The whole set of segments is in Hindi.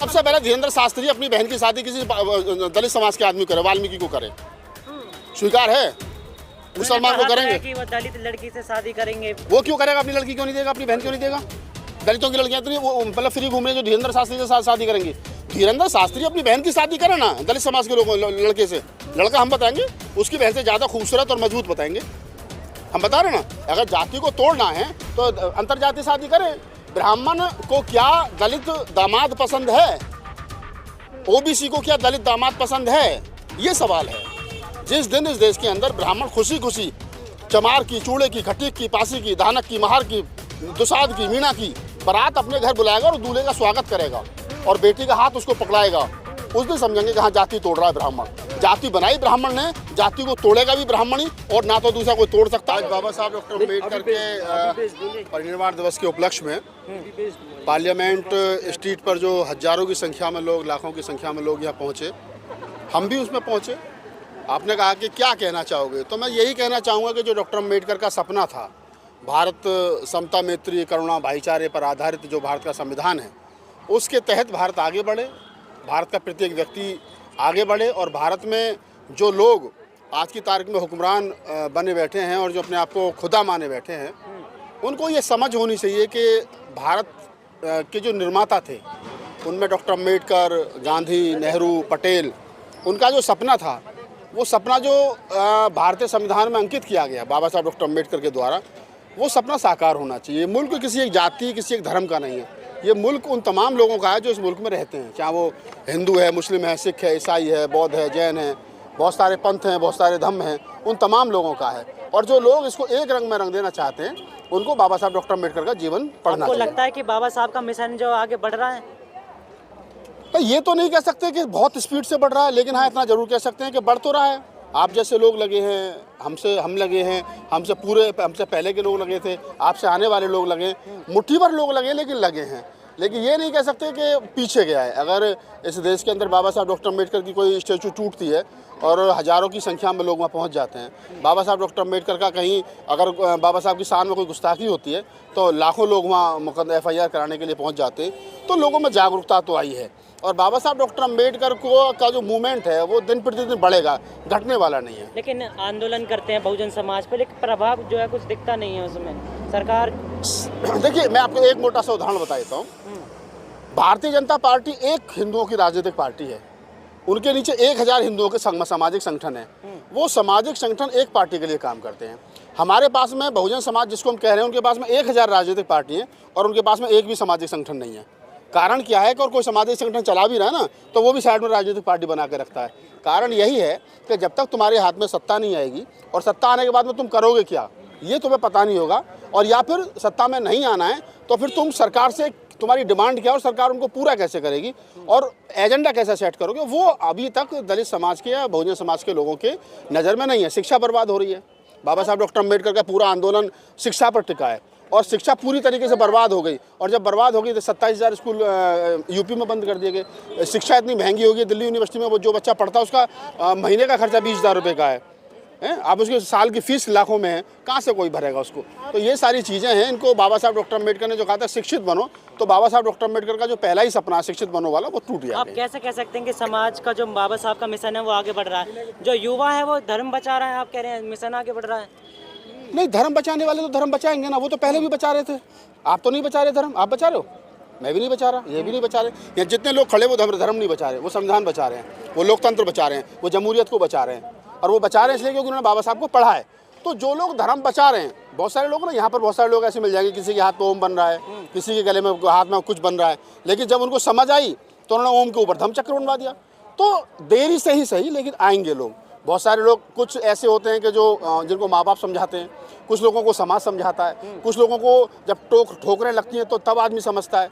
सबसे पहले धीरेन्द्र शास्त्री अपनी बहन की शादी किसी दलित समाज के आदमी करे, वाल्मीकि को करे, स्वीकार है? मुसलमान को करेंगे कि वो दलित लड़की से शादी करेंगे। वो क्यों करेगा? अपनी लड़की क्यों नहीं देगा? अपनी बहन क्यों नहीं देगा? दलितों की लड़कियां तो वो मतलब फ्री घूम रही है जो धीरेन्द्र शास्त्री के साथ शादी करेंगी। धीरेन्द्र शास्त्री अपनी बहन की शादी करे ना दलित समाज के लोगों लड़के से। लड़का हम बताएंगे उसकी बहन से ज़्यादा खूबसूरत और मजबूत बताएंगे। हम बता रहे ना, अगर जाति को तोड़ना है तो अंतर जाति शादी करें। ब्राह्मण को क्या दलित दामाद पसंद है? ओबीसी को क्या दलित दामाद पसंद है? ये सवाल है। जिस दिन इस देश के अंदर ब्राह्मण खुशी खुशी चमार की, चूड़े की, खटीक की, पासी की, धानक की, महार की, दुसाद की, मीणा की बारात अपने घर बुलाएगा और दूल्हे का स्वागत करेगा और बेटी का हाथ उसको पकड़ाएगा, उस दिन समझेंगे कि हाँ जाति तोड़ रहा है ब्राह्मण। जाति बनाई ब्राह्मण ने, जाति को तोड़ेगा भी ब्राह्मण ही, और ना तो दूसरा कोई तोड़ सकता। आज बाबा साहब डॉक्टर अम्बेडकर के परिनिर्वाण दिवस के उपलक्ष्य में पार्लियामेंट स्ट्रीट पर जो हजारों की संख्या में लोग, लाखों की संख्या में लोग यहाँ पहुँचे, हम भी उसमें पहुँचे। आपने कहा कि क्या कहना चाहोगे, तो मैं यही कहना चाहूँगा कि जो डॉक्टर अम्बेडकर का सपना था, भारत समता, मैत्री, करुणा, भाईचारे पर आधारित जो भारत का संविधान है, उसके तहत भारत आगे बढ़े, भारत का प्रत्येक व्यक्ति आगे बढ़े, और भारत में जो लोग आज की तारीख में हुक्मरान बने बैठे हैं और जो अपने आप को खुदा माने बैठे हैं, उनको ये समझ होनी चाहिए कि भारत के जो निर्माता थे उनमें डॉक्टर अम्बेडकर, गांधी, नेहरू, पटेल, उनका जो सपना था, वो सपना जो भारतीय संविधान में अंकित किया गया बाबा साहब डॉक्टर अम्बेडकर के द्वारा, वो सपना साकार होना चाहिए। मुल्क किसी एक जाति, किसी एक धर्म का नहीं है, ये मुल्क उन तमाम लोगों का है जो इस मुल्क में रहते हैं, चाहे वो हिंदू है, मुस्लिम है, सिख है, ईसाई है, बौद्ध है, जैन है, बहुत सारे पंथ हैं, बहुत सारे धर्म हैं, उन तमाम लोगों का है। और जो लोग इसको एक रंग में रंग देना चाहते हैं, उनको बाबा साहब डॉक्टर अम्बेडकर का जीवन पढ़ना चाहिए। आपको लगता है कि बाबा साहब का मिशन जो आगे बढ़ रहा है? तो ये तो नहीं कह सकते कि बहुत स्पीड से बढ़ रहा है, लेकिन हाँ इतना जरूर कह सकते हैं कि बढ़ तो रहा है। आप जैसे लोग लगे हैं, हम लगे हैं, हमसे पहले के लोग लगे थे, आपसे आने वाले लोग लगे, मुट्ठी भर लोग लगे, लेकिन लगे हैं। लेकिन ये नहीं कह सकते कि पीछे गया है। अगर इस देश के अंदर बाबा साहब डॉक्टर अम्बेडकर की कोई स्टैचू टूटती है और हज़ारों की संख्या में लोग वहाँ पहुँच जाते हैं, बाबा साहब डॉक्टर अम्बेडकर का कहीं अगर बाबा साहब की शान में कोई गुस्ताखी होती है तो लाखों लोग वहाँ मुकदमा FIR कराने के लिए पहुँच जाते हैं, तो लोगों में जागरूकता तो आई है। और बाबा साहब डॉक्टर अम्बेडकर को का जो मूवमेंट है वो दिन प्रतिदिन बढ़ेगा, घटने वाला नहीं है। लेकिन आंदोलन करते हैं बहुजन समाज पर, लेकिन प्रभाव जो है कुछ दिखता नहीं है उसमें सरकार। देखिए, मैं आपको एक मोटा सा उदाहरण बता देता हूँ। भारतीय जनता पार्टी एक हिंदुओं की राजनीतिक पार्टी है, उनके नीचे 1000 हिंदुओं के सामाजिक संगठन है। वो सामाजिक संगठन एक पार्टी के लिए काम करते हैं। हमारे पास में बहुजन समाज जिसको हम कह रहे हैं, उनके पास में 1000 राजनीतिक पार्टी हैं और उनके पास में एक भी सामाजिक संगठन नहीं है। कारण क्या है कि और कोई सामाजिक संगठन चला भी रहा है ना, तो वो भी साइड में राजनीतिक पार्टी बना के रखता है। कारण यही है कि जब तक तुम्हारे हाथ में सत्ता नहीं आएगी, और सत्ता आने के बाद में तुम करोगे क्या ये तुम्हें पता नहीं होगा, और या फिर सत्ता में नहीं आना है तो फिर तुम सरकार से तुम्हारी डिमांड क्या और सरकार उनको पूरा कैसे करेगी और एजेंडा कैसे सेट करोगे, वो अभी तक दलित समाज के या बहुजन समाज के लोगों के नज़र में नहीं है। शिक्षा बर्बाद हो रही है। बाबा साहब डॉक्टर अम्बेडकर का पूरा आंदोलन शिक्षा पर टिका है, और शिक्षा पूरी तरीके से बर्बाद हो गई। और जब बर्बाद हो गई तो 27,000 स्कूल यूपी में बंद कर दिए गए। शिक्षा इतनी महंगी हो गई, दिल्ली यूनिवर्सिटी में वो जो बच्चा पढ़ता है उसका महीने का खर्चा 20,000 रुपये का है। अब उसके साल की फीस लाखों में है, कहाँ से कोई भरेगा उसको। तो ये सारी चीज़ें हैं, इनको बाबा साहब डॉक्टर अम्बेडकर ने जो कहा था शिक्षित बनो, तो बाबा साहब डॉक्टर अम्बेडकर का जो पहला ही सपना शिक्षित बनो वाला, वो टूट गया। आप कैसे कह सकते हैं कि समाज का जो बाबा साहब का मिशन है वो आगे बढ़ रहा है? जो युवा है वो धर्म बचा रहा है, आप कह रहे हैं मिशन आगे बढ़ रहा है? नहीं, धर्म बचाने वाले तो धर्म बचाएंगे ना, वो तो पहले भी बचा रहे थे। आप तो नहीं बचा रहे धर्म, आप बचा रहे हो, मैं भी नहीं बचा रहा, ये भी नहीं बचा रहे। यहाँ जितने लोग खड़े वो धर्म नहीं बचा रहे, वो संविधान बचा रहे हैं, वो लोकतंत्र बचा रहे हैं, वो जमहूरियत को बचा रहे हैं। और वो बचा रहे हैं इसलिए क्योंकि उन्होंने बाबा साहब को पढ़ा है। तो जो लोग धर्म बचा रहे हैं, बहुत सारे लोग ना, यहाँ पर बहुत सारे लोग ऐसे मिल जाएंगे, किसी के हाथ पे ओम बन रहा है, किसी के गले में हाथ में कुछ बन रहा है, लेकिन जब उनको समझ आई तो उन्होंने ओम के ऊपर धम्म चक्र बनवा दिया। तो देरी से ही सही, लेकिन आएंगे लोग। बहुत सारे लोग कुछ ऐसे होते हैं कि जो जिनको माँ बाप समझाते हैं, कुछ लोगों को समाज समझाता है, कुछ लोगों को जब ठोकरें लगती हैं तो तब आदमी समझता है।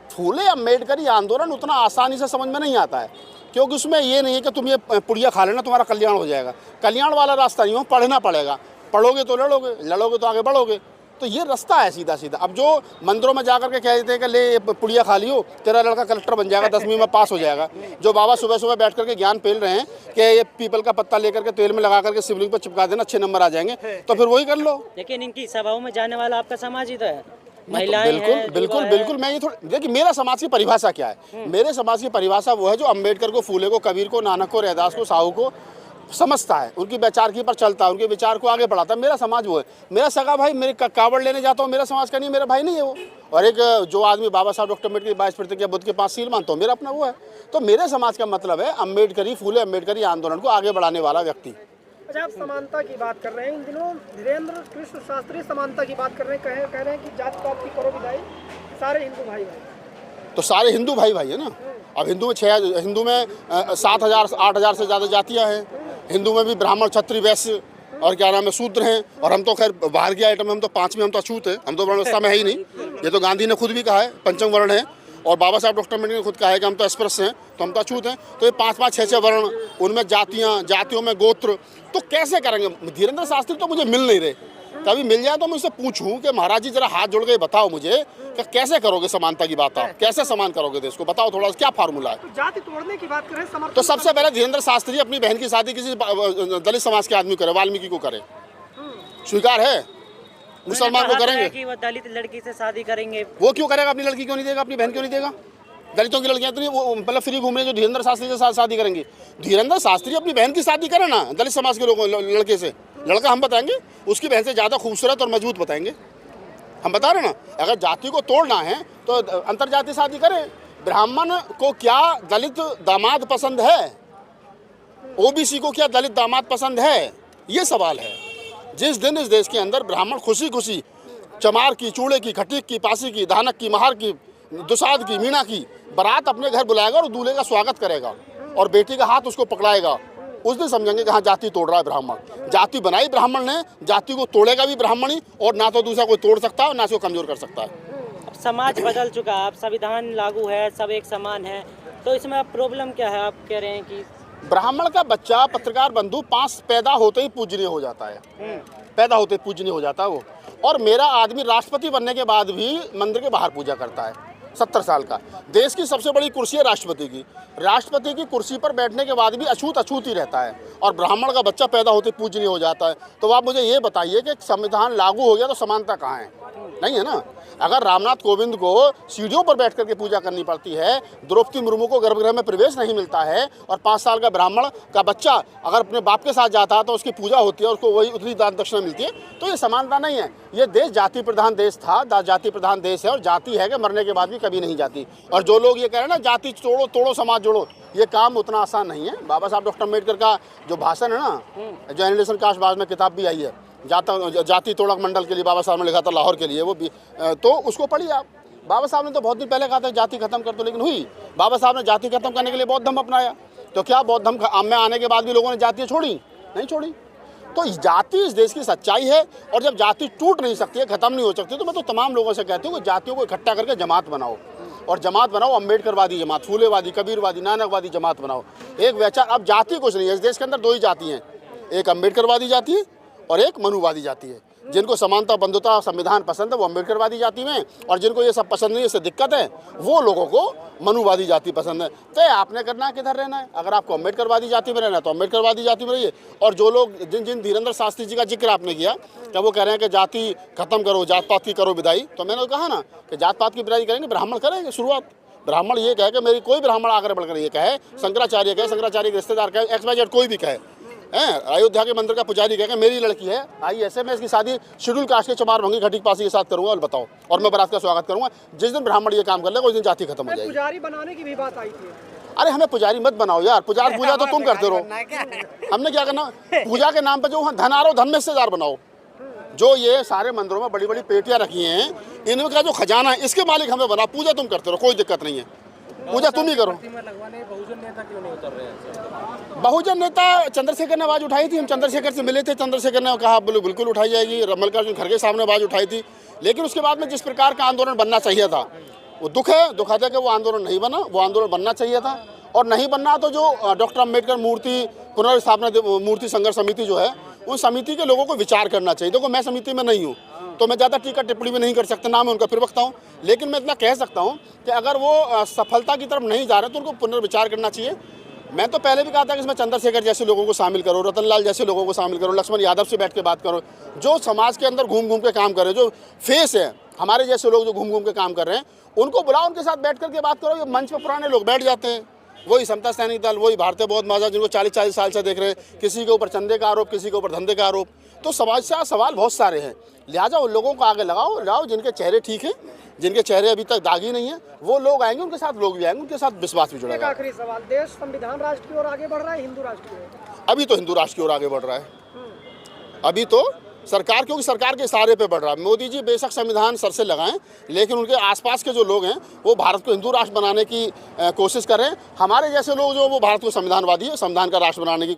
फूले अम्बेडकरी आंदोलन उतना आसानी से समझ में नहीं आता है, क्योंकि उसमें ये नहीं है कि तुम ये पुड़िया खा लेना तुम्हारा कल्याण हो जाएगा। कल्याण वाला रास्ता नहीं हो, पढ़ना पड़ेगा, पढ़ोगे तो लड़ोगे, लड़ोगे तो आगे बढ़ोगे। तो ये रास्ता है सीधा सीधा। अब जो मंदिरों में जाकर के कह देते हैं कि ले पुड़िया खा लियो, तेरा लड़का कलेक्टर बन जाएगा, 10वीं में पास हो जाएगा। जो बाबा सुबह सुबह बैठ करके ज्ञान पेल रहे हैं कि ये पीपल का पत्ता लेकर के तेल में लगा करके शिवलिंग पर चिपका देना, अच्छे नंबर आ जाएंगे, तो फिर वही कर लो। लेकिन इनकी सभाओं में जाने वाला आपका समाज ही तो है। महिलाएं बिल्कुल हैं, बिल्कुल युवा बिल्कुल मैं ये थोड़ा देखिए, मेरा समाज की परिभाषा क्या है? मेरे समाज की परिभाषा वो है जो अम्बेडकर को, फूले को, कबीर को, नानक को, रैदास को, साहू को समझता है, उनकी विचार की पर चलता है, उनके विचार को आगे बढ़ाता है। मेरा समाज वो है। मेरा सगा भाई मेरे कावड़ लेने जाता हूँ, मेरा समाज का नहीं, मेरा भाई नहीं है वो। और एक जो आदमी बाबा साहब डॉक्टर अम्बेडकर की 22 प्रतिज्ञा बुद्ध के 5 सील मानता हूँ, मेरा अपना वो है। तो मेरे समाज का मतलब है अम्बेडकरी, फूले अम्बेडकरी आंदोलन को आगे बढ़ाने वाला व्यक्ति। अच्छा, आप समानता की बात कर रहे हैं, इन दिनों धीरेन्द्र कृष्ण शास्त्री समानता की बात कर रहे हैं, कह रहे हैं कि जात पात की करो विदाई, सारे हिंदू भाई भाई। तो सारे हिंदू भाई भाई है ना। अब हिंदू में 7,000 8,000 से ज़्यादा जातियाँ हैं। हिंदू में भी ब्राह्मण, क्षत्रिय, वैश्य और क्या नाम है, शूद्र हैं। और हम तो खैर बाहर के आइटम में हम तो 5 में हम तो अछूत हैं, हम तो वर्ण व्यवस्था में है ही नहीं। ये तो गांधी ने खुद भी कहा है, पंचम वर्ण है। और बाबा साहब डॉक्टर अम्बेडकर ने खुद कहा है कि हम तो एक्सप्रेस हैं, तो हम तो अछूत हैं। तो ये 5-5 6-6 वर्ण, उनमें जातियाँ, जातियों में गोत्र, तो कैसे करेंगे? धीरेन्द्र शास्त्री तो मुझे मिल नहीं रहे। कभी मिल जाए तो मैं उससे पूछूं कि महाराज जी जरा हाथ जोड़ के बताओ मुझे कि कैसे करोगे समानता की बात, आप कैसे समान करोगे देश को, बताओ थोड़ा, क्या फार्मूला है? तो जाति तोड़ने की बात करें, समर्थन तो सबसे पहले धीरेन्द्र शास्त्री अपनी बहन की शादी किसी दलित समाज के आदमी करे, वाल्मीकि को करे, स्वीकार है? मुसलमान को करेंगे कि वो दलित लड़की से शादी करेंगे। वो क्यों करेगा? अपनी लड़की क्यों नहीं देगा? अपनी बहन क्यों नहीं देगा? दलितों की लड़कियां तो नहीं वो मतलब फ्री घूम रही जो धीरेन्द्र शास्त्री के साथ शादी करेंगी। धीरेन्द्र शास्त्री अपनी बहन की शादी करे ना दलित समाज के लोगों लड़के से, लड़का हम बताएंगे उसकी बहन से ज़्यादा खूबसूरत और मजबूत बताएंगे। हम बता रहे ना, अगर जाति को तोड़ना है तो अंतरजातीय शादी करें। ब्राह्मण को क्या दलित दामाद पसंद है? ओबीसी को क्या दलित दामाद पसंद है? ये सवाल है। जिस दिन इस देश के अंदर ब्राह्मण खुशी खुशी चमार की, चूड़े की, खटीक की, पासी की, धानक की, महार की, दुसाद की, मीणा की बारात अपने घर बुलाएगा और दूल्हे का स्वागत करेगा और बेटी का हाथ उसको पकड़ाएगा, उस दिन समझेंगे कि हाँ जाति तोड़ रहा है ब्राह्मण। जाति बनाई ब्राह्मण ने, जाति को तोड़ेगा भी ब्राह्मण ही, और ना तो दूसरा कोई तोड़ सकता है और ना से कमजोर कर सकता है। अब समाज बदल चुका है, अब संविधान लागू है, सब एक समान है, तो इसमें अब प्रॉब्लम क्या है? आप कह रहे हैं कि ब्राह्मण का बच्चा, पत्रकार बंधु, 5 पैदा होते ही पूजनीय हो जाता है, पैदा होते ही पूजनीय हो जाता है वो। और मेरा आदमी राष्ट्रपति बनने के बाद भी मंदिर के बाहर पूजा करता है, 70 साल का। देश की सबसे बड़ी कुर्सी है राष्ट्रपति की। राष्ट्रपति की कुर्सी पर बैठने के बाद भी अछूत ही रहता है, और ब्राह्मण का बच्चा पैदा होते पूजनीय हो जाता है। तो आप मुझे ये बताइए कि संविधान लागू हो गया तो समानता कहाँ है? नहीं है ना। अगर रामनाथ कोविंद को सीढ़ियों पर बैठ करके पूजा करनी पड़ती है, द्रौपदी मुर्मू को गर्भगृह में प्रवेश नहीं मिलता है, और 5 साल का ब्राह्मण का बच्चा अगर अपने बाप के साथ जाता है तो उसकी पूजा होती है, उसको वही उतनी दान दक्षिणा मिलती है, तो ये समानता नहीं है। ये देश जाति प्रधान देश था, जाति प्रधान देश है, और जाति है कि मरने के बाद भी कभी नहीं जाती। और जो लोग ये कह रहे हैं ना जाति तोड़ो तोड़ो समाज जोड़ो, ये काम उतना आसान नहीं है। बाबा साहब डॉक्टर अम्बेडकर का जो भाषण है ना, जो एनिमेशन कास्ट बाद में किताब भी आई है, जाति तोड़क मंडल के लिए बाबा साहब ने लिखा था, लाहौर के लिए, वो भी तो उसको पढ़िए आप। बाबा साहब ने तो बहुत दिन पहले कहा था जाति खत्म कर दो, लेकिन हुई। बाबा साहब ने जाति खत्म करने के लिए बौद्ध धर्म अपनाया, तो क्या बौद्ध धर्म में आने के बाद भी लोगों ने जातियाँ छोड़ी? नहीं छोड़ी। तो जाति इस देश की सच्चाई है, और जब जाति टूट नहीं सकती है, खत्म नहीं हो सकती, तो मैं तो तमाम लोगों से कहती हूँ कि जातियों को इकट्ठा करके जमात बनाओ, और जमात बनाओ अम्बेडकरवादी जमात, फूलेवादी, कबीरवादी, नानकवादी जमात बनाओ। एक वैचार, अब जाति कुछ नहीं है इस देश के अंदर, 2 ही जाति हैं, एक अम्बेडकरवादी जाति है और एक मनुवादी जाति है। जिनको समानता, बंधुता, संविधान पसंद है वो अम्बेडकरवादी जाति में, और जिनको ये सब पसंद नहीं है, इससे दिक्कत है, वो लोगों को मनुवादी जाति पसंद है। तो आपने करना है किधर रहना है। अगर आपको अम्बेडकरवादी जाति में रहना है तो अम्बेडकरवादी जाति में रहिए। और जो लोग जिन धीरेन्द्र शास्त्री जी का जिक्र आपने किया कि वो कह रहे हैं कि जाति खत्म करो, जात पात की करो विदाई, तो मैंने कहा ना कि जात पात की विदाई करेंगे, ब्राह्मण करेंगे शुरुआत। ब्राह्मण ये कहे कि मेरी कोई ब्राह्मण आकर बढ़कर ये कहे, शंकराचार्य कहे, शंकराचार्य के रिश्तेदार कहे, XYZ कोई भी कहे, अयोध्या के मंदिर का पुजारी कहेगा मेरी लड़की है, आई ऐसे मैं इसकी शादी शेड्यूल कास्ट के चमार भंगी खटीक पासी के साथ करूंगा, और बताओ, और मैं बारात का स्वागत करूंगा। जिस दिन ब्राह्मण ये काम कर लेगा उस दिन जाति खत्म हो जाएगी। पुजारी बनाने की भी बात आई थी। अरे हमें पुजारी मत बनाओ यार, पूजा तो तुम करते रहो, हमने क्या करना? पूजा के नाम पर जो धन आ रहा हो, धन में हिस्सेदार बनाओ। जो ये सारे मंदिरों में बड़ी बड़ी पेटियां रखी हैं, इनका जो खजाना है इसके मालिक हमें बनाओ। पूजा तुम करते रहो, कोई दिक्कत नहीं है, पूजा तुम ही करो। बहुजन नेता चंद्रशेखर ने आवाज उठाई थी, हम चंद्रशेखर से मिले थे, चंद्रशेखर ने कहा बिल्कुल उठाई जाएगी। मल्लिकार्जुन खड़गे साहब ने आवाज उठाई थी, लेकिन उसके बाद में जिस प्रकार का आंदोलन बनना चाहिए था, वो दुख है कि वो आंदोलन नहीं बना। वो आंदोलन बनना चाहिए था, और नहीं बनना तो जो डॉक्टर अम्बेडकर मूर्ति पुनर्स्थापना मूर्ति संघर्ष समिति जो है, उन समिति के लोगों को विचार करना चाहिए। देखो मैं समिति में नहीं हूँ, तो मैं ज़्यादा टीका टिप्पणी में नहीं कर सकता, ना मैं उनका प्रवक्ता हूँ, लेकिन मैं इतना कह सकता हूँ कि अगर वो सफलता की तरफ नहीं जा रहे तो उनको पुनर्विचार करना चाहिए। मैं तो पहले भी कहा था कि इसमें चंद्रशेखर जैसे लोगों को शामिल करो, रतनलाल जैसे लोगों को शामिल करो, लक्ष्मण यादव से बैठ के बात करो, जो समाज के अंदर घूम घूम के काम करे, जो फेस है हमारे जैसे लोग जो घूम घूम के काम कर रहे हैं उनको बुलाओ, उनके साथ बैठ करके बात करो। ये मंच पर पुराने लोग बैठ जाते हैं, वही समता सैनिक दल, वही भारतीय बौद्ध महासभा जिनको 40-40 साल से देख रहे हैं, किसी के ऊपर चंदे का आरोप, किसी के ऊपर धंधे का आरोप। तो समाज से सवाल बहुत सारे हैं, लिहाजा उन लोगों को आगे लाओ जिनके चेहरे ठीक हैं, जिनके चेहरे अभी तक दागी नहीं है, वो लोग आएंगे, उनके साथ लोग भी आएंगे, उनके साथ विश्वास भी एक जुड़ेगा। आखिरी सवाल, देश संविधान राष्ट्र की ओर आगे बढ़ रहा है, हिंदू राष्ट्र की ओर? अभी तो हिंदू राष्ट्र की ओर आगे बढ़ रहा है, अभी तो सरकार, क्योंकि सरकार के इशारे पे बढ़ रहा है। मोदी जी बेशक संविधान सर से लगाएं, लेकिन उनके आसपास के जो लोग हैं वो भारत को हिंदू राष्ट्र बनाने की कोशिश कर रहे हैं। हमारे जैसे लोग जो वो भारत को संविधानवादी है, संविधान का राष्ट्र बनाने की